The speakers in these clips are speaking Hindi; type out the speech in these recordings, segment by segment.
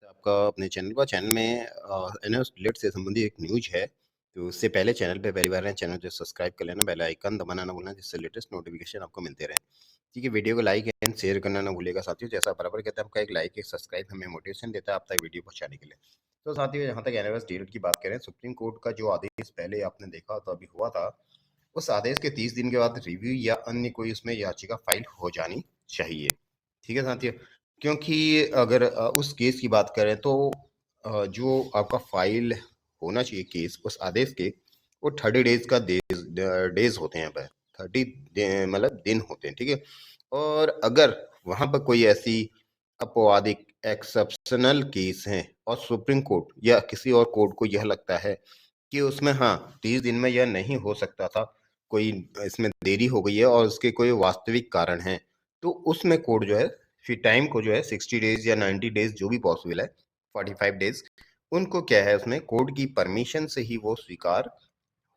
आपका अपने चैनल में एनएस डिलीट से संबंधित एक न्यूज़ है। तो उससे पहले चैनल पे पहली बार आए, चैनल को सब्सक्राइब कर लेना, बेल आइकन दबाना ना भूलना, जिससे लेटेस्ट नोटिफिकेशन आपको मिलते रहें। ठीक है, वीडियो को लाइक एंड शेयर करना ना भूलिएगा साथियों। जैसा बराबर कहते हैं, आपका एक लाइक एक सब्सक्राइब हमें मोटिवेशन देता है आप तक वीडियो पहुंचाने के लिए। तो साथियों, जहाँ तक एनएस डिलीट की बात करें, सुप्रीम कोर्ट का जो आदेश पहले आपने देखा तो अभी हुआ था, उस आदेश के 30 दिन के बाद रिव्यू या अन्य कोई उसमें याचिका फाइल हो जानी चाहिए। ठीक है साथियों, क्योंकि अगर उस केस की बात करें तो जो आपका फाइल होना चाहिए केस उस आदेश के, वो 30 डेज का डेज होते हैं, पर 30 मतलब दिन होते हैं। ठीक है, और अगर वहां पर कोई ऐसी अपवादिक एक्सेप्शनल केस है और सुप्रीम कोर्ट या किसी और कोर्ट को यह लगता है कि उसमें हाँ 30 दिन में यह नहीं हो सकता था, कोई इसमें देरी हो गई है और उसके कोई वास्तविक कारण है, तो उसमें कोर्ट जो है फिर टाइम को जो है 60 डेज या 90 डेज जो भी पॉसिबल है, 45 डेज, उनको क्या है उसमें कोर्ट की परमिशन से ही वो स्वीकार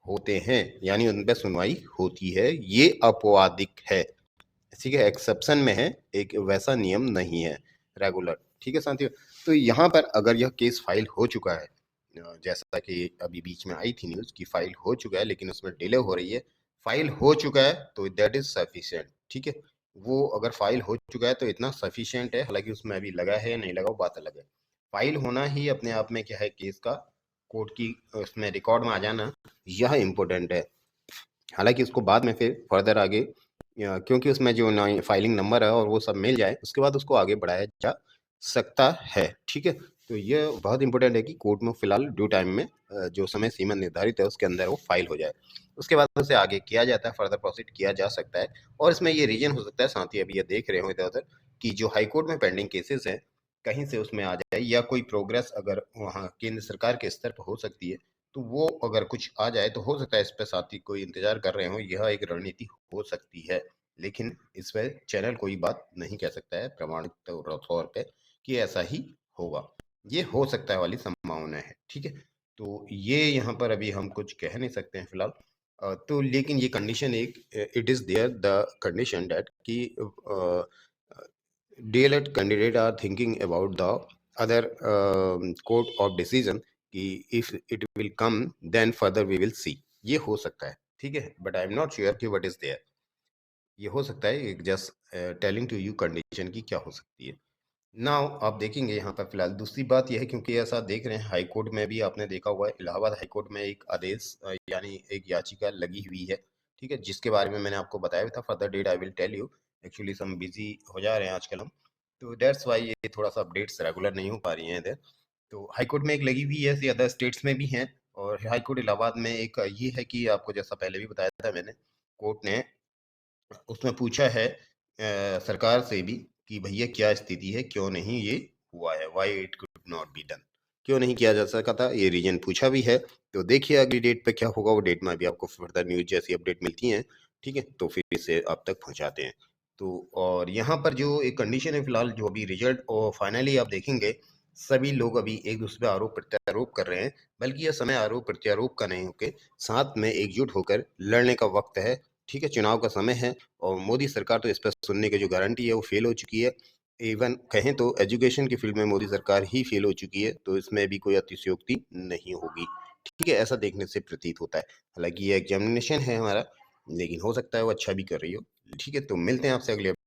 होते हैं, यानी उन पर सुनवाई होती है। ये अपवादिक है, ठीक है, एक्सेप्शन में है, एक वैसा नियम नहीं है रेगुलर। ठीक है साथियों, तो यहाँ पर अगर यह केस फाइल हो चुका है, जैसा कि अभी बीच में आई थी न्यूज़ कि फाइल हो चुका है लेकिन उसमें डिले हो रही है, फाइल हो चुका है तो दैट इज सफिशिएंट। ठीक है, वो अगर फाइल हो चुका है तो इतना सफिशिएंट है, हालांकि उसमें अभी लगा है या नहीं लगा वो बात अलग है। फाइल होना ही अपने आप में क्या है, केस का कोर्ट की उसमें रिकॉर्ड में आ जाना, यह इम्पोर्टेंट है। हालांकि उसको बाद में फिर फर्दर आगे क्योंकि उसमें जो फाइलिंग नंबर है और वो सब मिल जाए उसके बाद उसको आगे बढ़ाया जा सकता है। ठीक है, तो ये बहुत इंपॉर्टेंट है कि कोर्ट में फिलहाल ड्यू टाइम में जो समय सीमा निर्धारित है उसके अंदर वो फाइल हो जाए, उसके बाद उसे आगे किया जाता है, फर्दर प्रोसीड किया जा सकता है। और इसमें ये रीजन हो सकता है साथ ही अभी ये देख रहे हो इधर उधर कि जो हाईकोर्ट में पेंडिंग केसेस हैं कहीं से उसमें आ जाए, या कोई प्रोग्रेस अगर वहाँ केंद्र सरकार के स्तर पर हो सकती है, तो वो अगर कुछ आ जाए तो हो सकता है इस पर साथी कोई इंतजार कर रहे हो, यह एक रणनीति हो सकती है। लेकिन इस पर चैनल कोई बात नहीं कह सकता है प्रमाणित तौर पे कि ऐसा ही होगा, ये हो सकता है वाली संभावना है। ठीक है, तो ये यहाँ पर अभी हम कुछ कह नहीं सकते हैं फिलहाल। तो लेकिन ये कंडीशन एक, it is there the condition that कि DLED candidate are thinking about the other court of decision कि if it will come then further we will see, ये हो सकता है। ठीक है, but I am not sure कि व्हाट इज देयर, ये हो सकता है, just telling to you condition की क्या हो सकती है। नाउ आप देखेंगे यहाँ पर फिलहाल दूसरी बात यह है, क्योंकि ऐसा देख रहे हैं हाई कोर्ट में भी आपने देखा हुआ है, इलाहाबाद हाई कोर्ट में एक आदेश यानी एक याचिका लगी हुई है। ठीक है, जिसके बारे में मैंने आपको बताया भी था, further date I will tell you. Actually हम बिजी हो जा रहे हैं आजकल हम, तो दैट्स वाई ये थोड़ा सा अपडेट्स रेगुलर नहीं हो पा रही हैं इधर। तो हाई कोर्ट में एक लगी हुई है, ऐसी अदर स्टेट्स में भी हैं, और हाई कोर्ट इलाहाबाद में एक ये है कि आपको जैसा पहले भी बताया था मैंने, कोर्ट ने उसमें पूछा है सरकार से भी कि भैया क्या स्थिति है, क्यों नहीं ये हुआ है, why it could not be done, क्यों नहीं किया जा सका था, ये रीजन पूछा भी है। तो देखिए अगली डेट पे क्या होगा, वो डेट में अभी आपको फर्दर न्यूज जैसी अपडेट मिलती हैं। ठीक है, तो फिर इसे आप तक पहुंचाते हैं। तो और यहाँ पर जो एक कंडीशन है फिलहाल, जो अभी रिजल्ट और फाइनली आप देखेंगे, सभी लोग अभी एक दूसरे पे आरोप प्रत्यारोप कर रहे हैं, बल्कि यह समय आरोप प्रत्यारोप का नहीं होकर साथ में एकजुट होकर लड़ने का वक्त है। ठीक है, चुनाव का समय है, और मोदी सरकार तो इस पर सुनने की जो गारंटी है वो फेल हो चुकी है। इवन कहें तो एजुकेशन की फील्ड में मोदी सरकार ही फेल हो चुकी है, तो इसमें भी कोई अतिशयोक्ति नहीं होगी। ठीक है, ऐसा देखने से प्रतीत होता है। हालांकि ये एग्जामिनेशन है हमारा, लेकिन हो सकता है वो अच्छा भी कर रही हो। ठीक है, तो मिलते हैं आपसे अगले